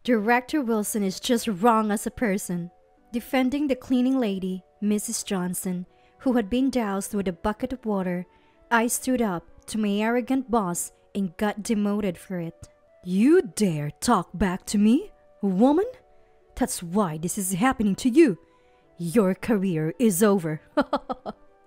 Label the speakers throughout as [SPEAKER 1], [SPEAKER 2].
[SPEAKER 1] Director Wilson is just wrong as a person. Defending the cleaning lady, Mrs. Johnson, who had been doused with a bucket of water, I stood up to my arrogant boss and got demoted for it. You dare talk back to me, woman? That's why this is happening to you. Your career is over.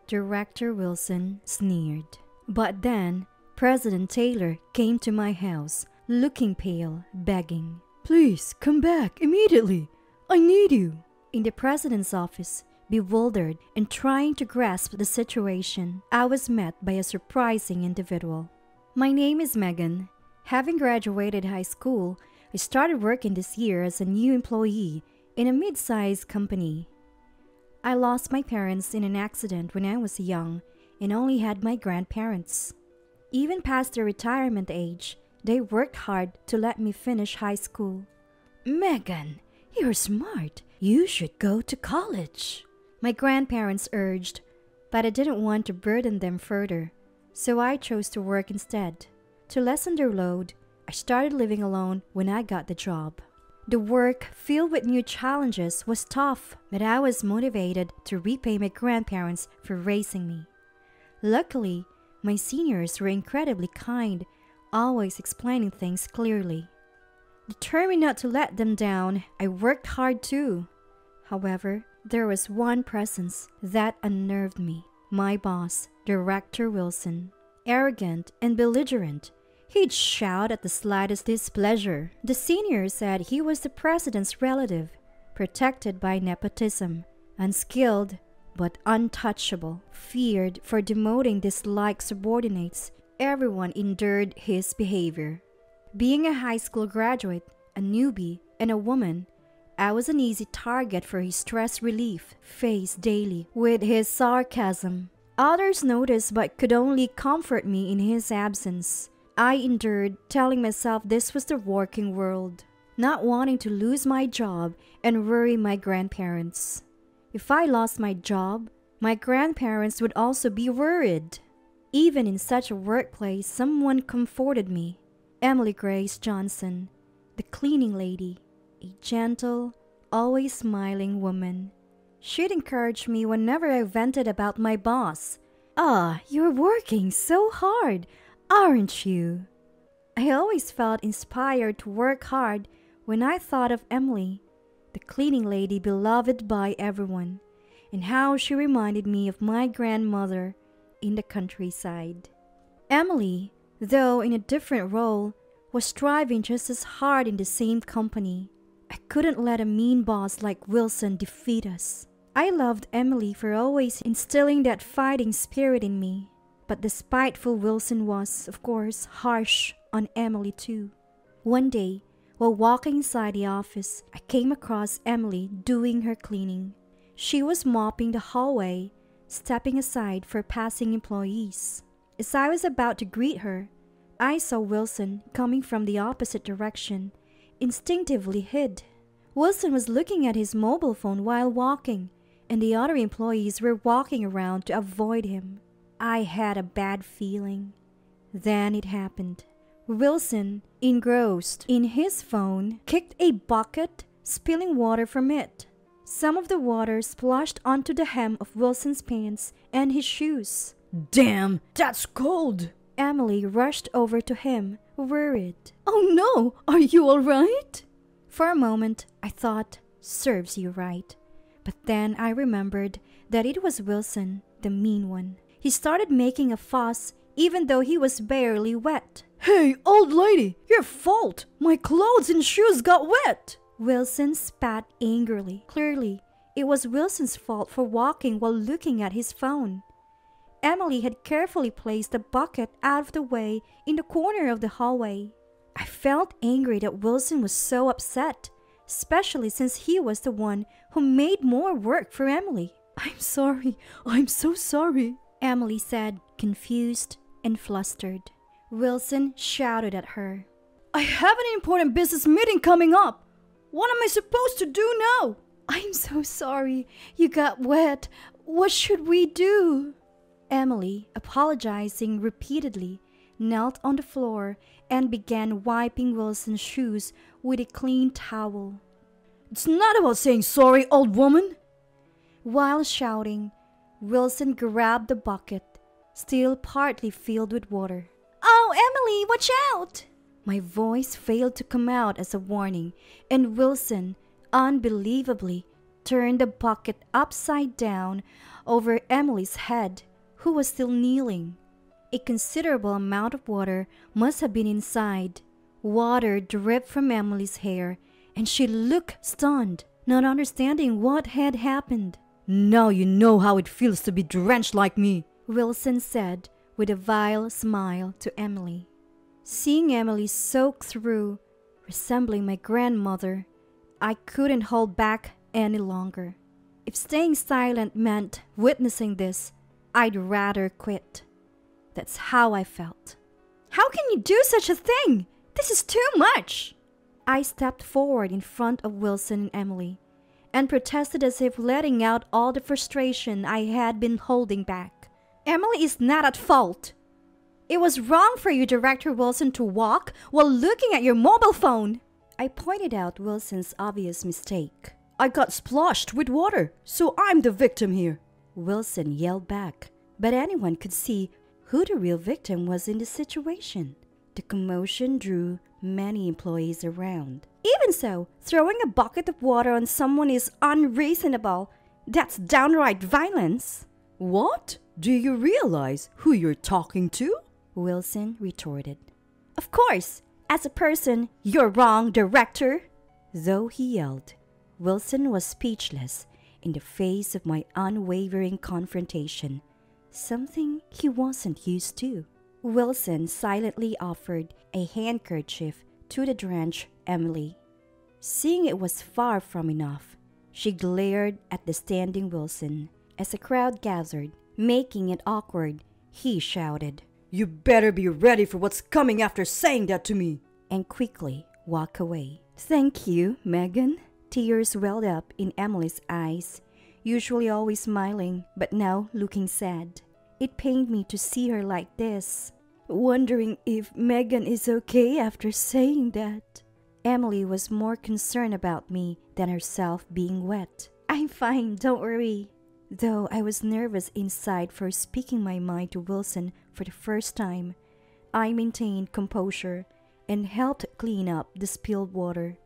[SPEAKER 1] Director Wilson sneered. But then, President Taylor came to my house, looking pale, begging, "Please come back immediately. I need you." In the president's office, bewildered and trying to grasp the situation, I was met by a surprising individual. My name is Megan. Having graduated high school, I started working this year as a new employee in a mid-sized company. I lost my parents in an accident when I was young and only had my grandparents. Even past their retirement age, they worked hard to let me finish high school. "Megan, you're smart. You should go to college," my grandparents urged, but I didn't want to burden them further, so I chose to work instead. To lessen their load, I started living alone when I got the job. The work, filled with new challenges, was tough, but I was motivated to repay my grandparents for raising me. Luckily, my seniors were incredibly kind, always explaining things clearly. Determined not to let them down, I worked hard too. However, there was one presence that unnerved me. My boss, Director Wilson. Arrogant and belligerent, he'd shout at the slightest displeasure. The senior said he was the president's relative, protected by nepotism, unskilled but untouchable, feared for demoting disliked subordinates. Everyone endured his behavior. Being a high school graduate, a newbie, and a woman, I was an easy target for his stress relief, faced daily with his sarcasm. Others noticed but could only comfort me in his absence. I endured, telling myself this was the working world, not wanting to lose my job and worry my grandparents. If I lost my job, my grandparents would also be worried. Even in such a workplace, someone comforted me. Emily Grace Johnson, the cleaning lady, a gentle, always smiling woman. She'd encourage me whenever I vented about my boss. "Ah, you're working so hard, aren't you?" I always felt inspired to work hard when I thought of Emily, the cleaning lady beloved by everyone, and how she reminded me of my grandmother in the countryside. Emily, though in a different role, was striving just as hard in the same company. I couldn't let a mean boss like Wilson defeat us. I loved Emily for always instilling that fighting spirit in me. But the spiteful Wilson was, of course, harsh on Emily too. One day, while walking inside the office, I came across Emily doing her cleaning. She was mopping the hallway, stepping aside for passing employees. As I was about to greet her, I saw Wilson coming from the opposite direction, instinctively hid. Wilson was looking at his mobile phone while walking, and the other employees were walking around to avoid him. I had a bad feeling. Then it happened. Wilson, engrossed in his phone, kicked a bucket, spilling water from it. Some of the water splashed onto the hem of Wilson's pants and his shoes.
[SPEAKER 2] "Damn, that's cold!"
[SPEAKER 1] Emily rushed over to him, worried.
[SPEAKER 2] "Oh no, are you all right?"
[SPEAKER 1] For a moment, I thought, serves you right. But then I remembered that it was Wilson, the mean one. He started making a fuss, even though he was barely wet.
[SPEAKER 2] "Hey, old lady, your fault! My clothes and shoes got wet!"
[SPEAKER 1] Wilson spat angrily. Clearly, it was Wilson's fault for walking while looking at his phone. Emily had carefully placed the bucket out of the way in the corner of the hallway. I felt angry that Wilson was so upset, especially since he was the one who made more work for Emily.
[SPEAKER 2] I'm so sorry,"
[SPEAKER 1] Emily said, confused and flustered. Wilson shouted at her.
[SPEAKER 2] "I have an important business meeting coming up. What am I supposed to do now?"
[SPEAKER 1] I'm so sorry. You got wet. What should we do? Emily, apologizing repeatedly, knelt on the floor, and began wiping Wilson's shoes with a clean towel.
[SPEAKER 2] It's not about saying sorry, old woman.
[SPEAKER 1] While shouting, Wilson grabbed the bucket, still partly filled with water.
[SPEAKER 2] Oh, Emily, watch out!
[SPEAKER 1] My voice failed to come out as a warning, and Wilson, unbelievably, turned the bucket upside down over Emily's head, who was still kneeling. A considerable amount of water must have been inside. Water dripped from Emily's hair, and she looked stunned, not understanding what had happened.
[SPEAKER 2] Now you know how it feels to be drenched like me,
[SPEAKER 1] Wilson said with a vile smile to Emily. Seeing Emily soaked through, resembling my grandmother, I couldn't hold back any longer. If staying silent meant witnessing this, I'd rather quit. That's how I felt.
[SPEAKER 2] How can you do such a thing? This is too much.
[SPEAKER 1] I stepped forward in front of Wilson and Emily and protested as if letting out all the frustration I had been holding back.
[SPEAKER 2] Emily is not at fault. It was wrong for you, Director Wilson, to walk while looking at your mobile phone.
[SPEAKER 1] I pointed out Wilson's obvious mistake.
[SPEAKER 2] I got splashed with water, so I'm the victim here,
[SPEAKER 1] Wilson yelled back, but anyone could see who the real victim was in the situation. The commotion drew many employees around.
[SPEAKER 2] Even so, throwing a bucket of water on someone is unreasonable. That's downright violence.
[SPEAKER 3] What? Do you realize who you're talking to?
[SPEAKER 1] Wilson retorted.
[SPEAKER 2] Of course, as a person, you're wrong, Director.
[SPEAKER 1] Though he yelled, Wilson was speechless in the face of my unwavering confrontation, something he wasn't used to. Wilson silently offered a handkerchief to the drenched Emily. Seeing it was far from enough, she glared at the standing Wilson. As a crowd gathered, making it awkward, he shouted,
[SPEAKER 3] "You better be ready for what's coming after saying that to me,"
[SPEAKER 1] and quickly walked away. Thank you, Megan. Tears welled up in Emily's eyes, usually always smiling, but now looking sad. It pained me to see her like this, wondering if Megan is okay after saying that. Emily was more concerned about me than herself being wet.
[SPEAKER 2] I'm fine, don't worry.
[SPEAKER 1] Though I was nervous inside for speaking my mind to Wilson for the first time, I maintained composure and helped clean up the spilled water.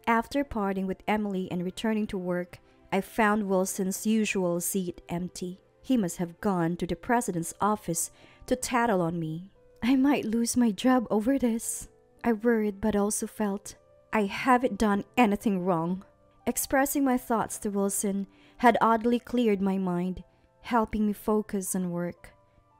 [SPEAKER 1] After parting with Emily and returning to work, I found Wilson's usual seat empty. He must have gone to the president's office to tattle on me. I might lose my job over this. I worried but also felt I haven't done anything wrong. Expressing my thoughts to Wilson had oddly cleared my mind, helping me focus on work.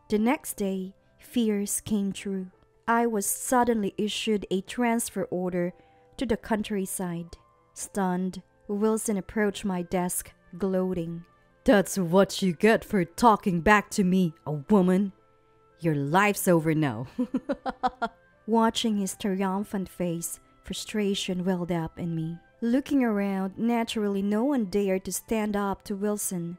[SPEAKER 1] The next day, fears came true. I was suddenly issued a transfer order to the countryside. Stunned, Wilson approached my desk, gloating.
[SPEAKER 3] "That's what you get for talking back to me, a woman. Your life's over now."
[SPEAKER 1] Watching his triumphant face, frustration welled up in me. Looking around, naturally no one dared to stand up to Wilson.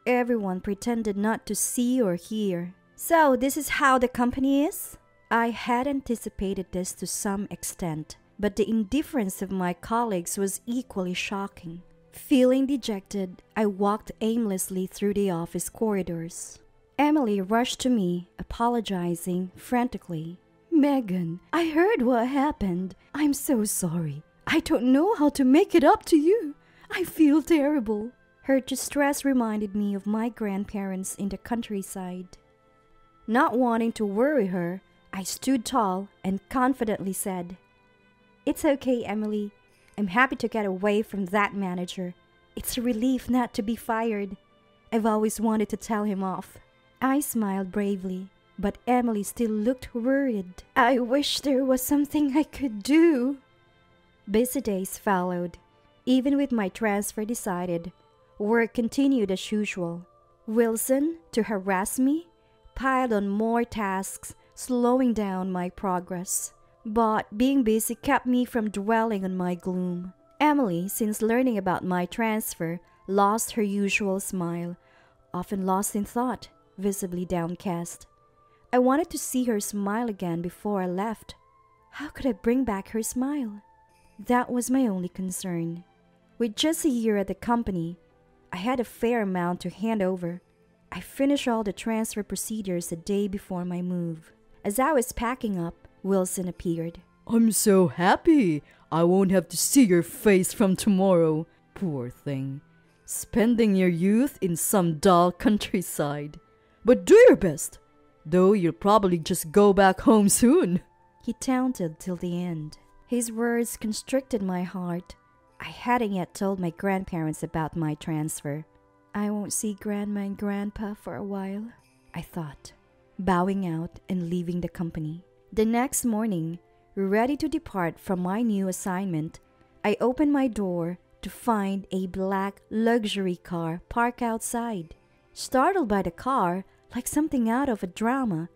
[SPEAKER 1] Everyone pretended not to see or hear.
[SPEAKER 2] So, this is how the company is?
[SPEAKER 1] I had anticipated this to some extent, but the indifference of my colleagues was equally shocking. Feeling dejected, I walked aimlessly through the office corridors. Emily rushed to me, apologizing frantically.
[SPEAKER 2] Megan, I heard what happened. I'm so sorry. I don't know how to make it up to you. I feel terrible.
[SPEAKER 1] Her distress reminded me of my grandparents in the countryside. Not wanting to worry her, I stood tall and confidently said, "It's okay, Emily. I'm happy to get away from that manager. It's a relief not to be fired. I've always wanted to tell him off." I smiled bravely, but Emily still looked worried.
[SPEAKER 2] I wish there was something I could do.
[SPEAKER 1] Busy days followed. Even with my transfer decided, work continued as usual. Wilson, to harass me, piled on more tasks, slowing down my progress. But being busy kept me from dwelling on my gloom. Emily, since learning about my transfer, lost her usual smile, often lost in thought, visibly downcast. I wanted to see her smile again before I left. How could I bring back her smile? That was my only concern. With just a year at the company, I had a fair amount to hand over. I finished all the transfer procedures the day before my move. As I was packing up, Wilson appeared.
[SPEAKER 3] I'm so happy. I won't have to see your face from tomorrow. Poor thing. Spending your youth in some dull countryside. But do your best. Though you'll probably just go back home soon.
[SPEAKER 1] He taunted till the end. His words constricted my heart. I hadn't yet told my grandparents about my transfer. I won't see Grandma and Grandpa for a while, I thought, bowing out and leaving the company. The next morning, ready to depart from my new assignment, I opened my door to find a black luxury car parked outside. Startled by the car, like something out of a drama,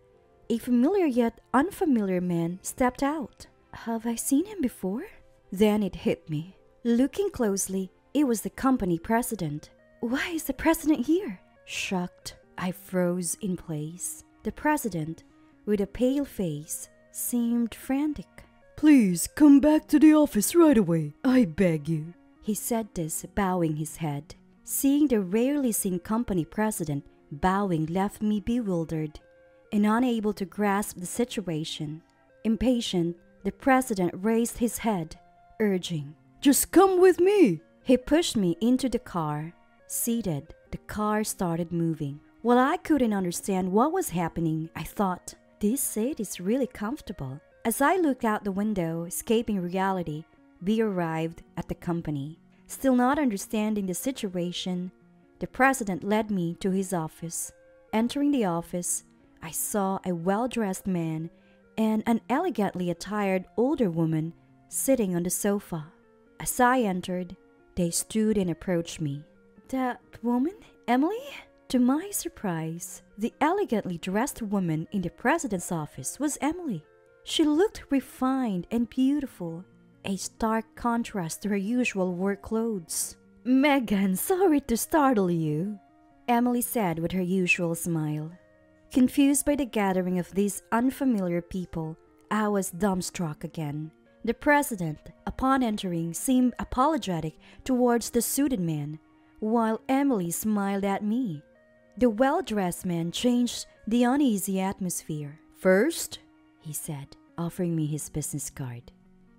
[SPEAKER 1] a familiar yet unfamiliar man stepped out. Have I seen him before? Then it hit me. Looking closely, it was the company president. Why is the president here? Shocked, I froze in place. The president, with a pale face, seemed frantic.
[SPEAKER 3] Please come back to the office right away. I beg you.
[SPEAKER 1] He said this, bowing his head. Seeing the rarely seen company president bowing left me bewildered and unable to grasp the situation. Impatient, the president raised his head, urging, "Just come with me." He pushed me into the car. Seated, the car started moving. While I couldn't understand what was happening, I thought, this seat is really comfortable. As I looked out the window, escaping reality, we arrived at the company. Still not understanding the situation, the president led me to his office. Entering the office, I saw a well-dressed man and an elegantly attired older woman sitting on the sofa. As I entered, they stood and approached me. That woman, Emily? To my surprise, the elegantly dressed woman in the president's office was Emily. She looked refined and beautiful, a stark contrast to her usual work clothes. "Megan, sorry to startle you," Emily said with her usual smile. Confused by the gathering of these unfamiliar people, I was dumbstruck again. The president, upon entering, seemed apologetic towards the suited man, while Emily smiled at me. The well-dressed man changed the uneasy atmosphere. "First," he said, offering me his business card.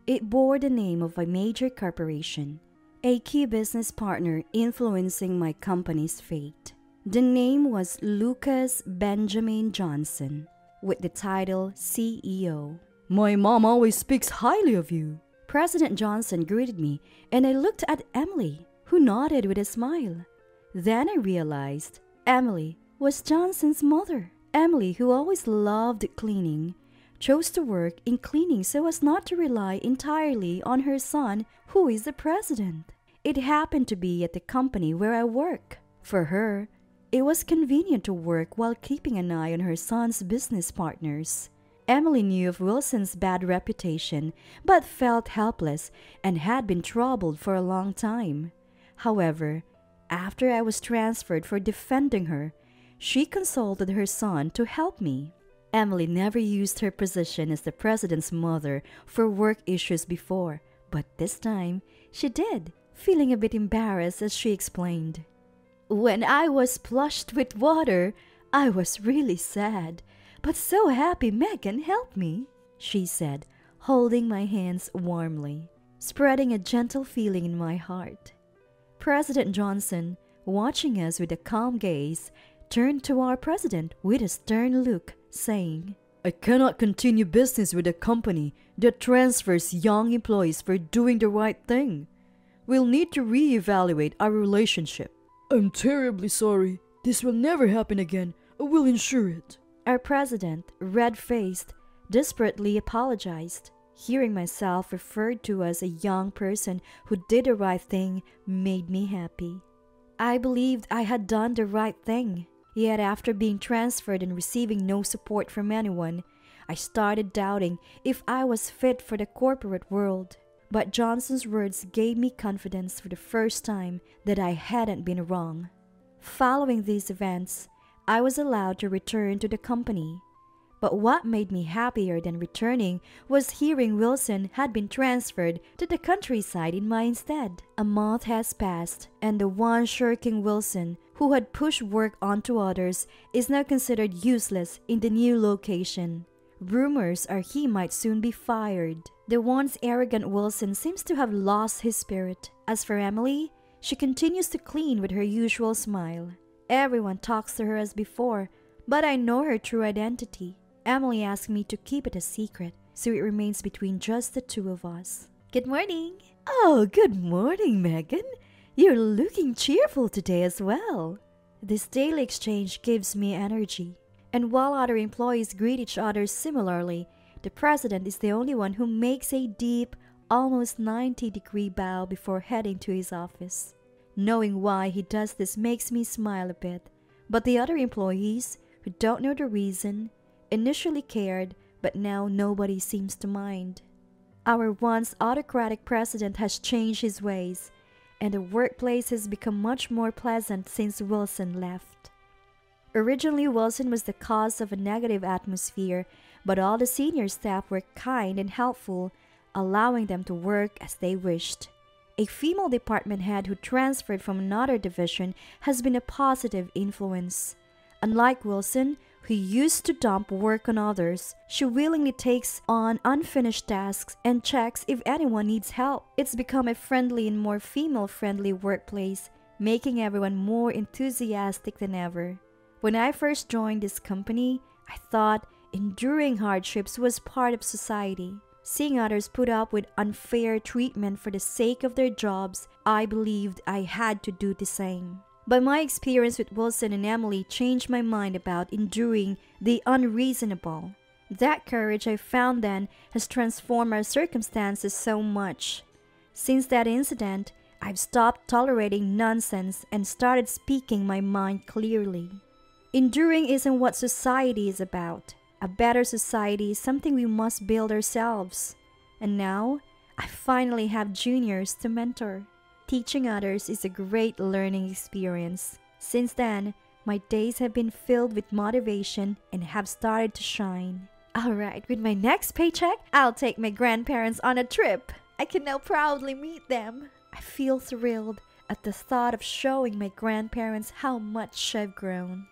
[SPEAKER 1] It bore the name of a major corporation, a key business partner influencing my company's fate. The name was Lucas Benjamin Johnson, with the title CEO.
[SPEAKER 3] My mom always speaks highly of you.
[SPEAKER 1] President Johnson greeted me, and I looked at Emily, who nodded with a smile. Then I realized Emily was Johnson's mother. Emily, who always loved cleaning, chose to work in cleaning so as not to rely entirely on her son, who is the president. It happened to be at the company where I work. For her, it was convenient to work while keeping an eye on her son's business partners. Emily knew of Wilson's bad reputation, but felt helpless and had been troubled for a long time. However, after I was transferred for defending her, she consulted her son to help me. Emily never used her position as the president's mother for work issues before, but this time she did, feeling a bit embarrassed as she explained. "When I was splashed with water, I was really sad, but so happy Megan helped me," she said, holding my hands warmly, spreading a gentle feeling in my heart. President Johnson, watching us with a calm gaze, turned to our president with a stern look, saying,
[SPEAKER 3] "I cannot continue business with a company that transfers young employees for doing the right thing. We'll need to reevaluate our relationship." "I'm terribly sorry. This will never happen again. I will ensure it."
[SPEAKER 1] Our president, red-faced, desperately apologized. Hearing myself referred to as a young person who did the right thing made me happy. I believed I had done the right thing. Yet after being transferred and receiving no support from anyone, I started doubting if I was fit for the corporate world. But Johnson's words gave me confidence for the first time that I hadn't been wrong. Following these events, I was allowed to return to the company. But what made me happier than returning was hearing Wilson had been transferred to the countryside in my stead. A month has passed, and the one shirking Wilson, who had pushed work onto others, is now considered useless in the new location. Rumors are he might soon be fired. The once arrogant Wilson seems to have lost his spirit. As for Emily, she continues to clean with her usual smile. Everyone talks to her as before, but I know her true identity. Emily asked me to keep it a secret, so it remains between just the two of us. Good morning!
[SPEAKER 2] Oh, good morning, Megan. You're looking cheerful today as well.
[SPEAKER 1] This daily exchange gives me energy. And while other employees greet each other similarly, the president is the only one who makes a deep, almost 90-degree bow before heading to his office. Knowing why he does this makes me smile a bit, but the other employees, who don't know the reason, initially cared, but now nobody seems to mind. Our once autocratic president has changed his ways, and the workplace has become much more pleasant since Wilson left. Originally, Wilson was the cause of a negative atmosphere, but all the senior staff were kind and helpful, allowing them to work as they wished. A female department head who transferred from another division has been a positive influence. Unlike Wilson, who used to dump work on others, she willingly takes on unfinished tasks and checks if anyone needs help. It's become a friendly and more female-friendly workplace, making everyone more enthusiastic than ever. When I first joined this company, I thought enduring hardships was part of society. Seeing others put up with unfair treatment for the sake of their jobs, I believed I had to do the same. But my experience with Wilson and Emily changed my mind about enduring the unreasonable. That courage I found then has transformed our circumstances so much. Since that incident, I've stopped tolerating nonsense and started speaking my mind clearly. Enduring isn't what society is about. A better society is something we must build ourselves. And now, I finally have juniors to mentor. Teaching others is a great learning experience. Since then, my days have been filled with motivation and have started to shine. Alright, with my next paycheck, I'll take my grandparents on a trip. I can now proudly meet them. I feel thrilled at the thought of showing my grandparents how much I've grown.